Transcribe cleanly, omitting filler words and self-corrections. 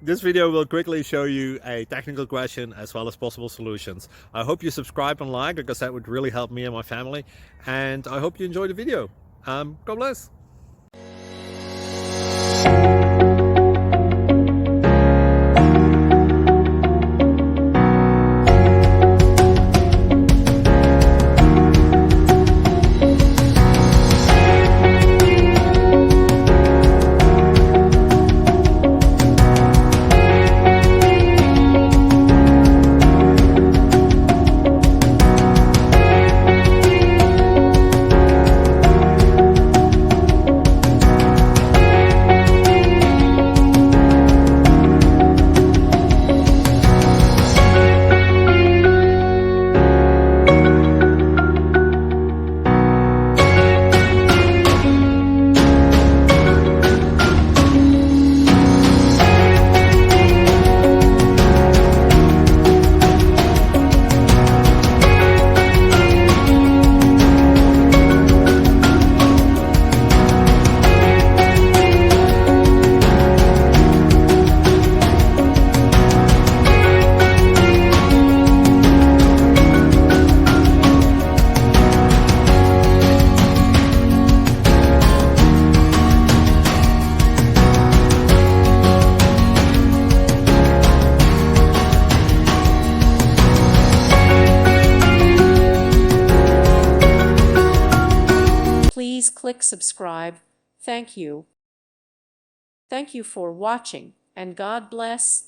This video will quickly show you a technical question as well as possible solutions. I hope you subscribe and like, because that would really help me and my family. And I hope you enjoy the video. God bless. Please click subscribe. Thank you. Thank you for watching, and God bless.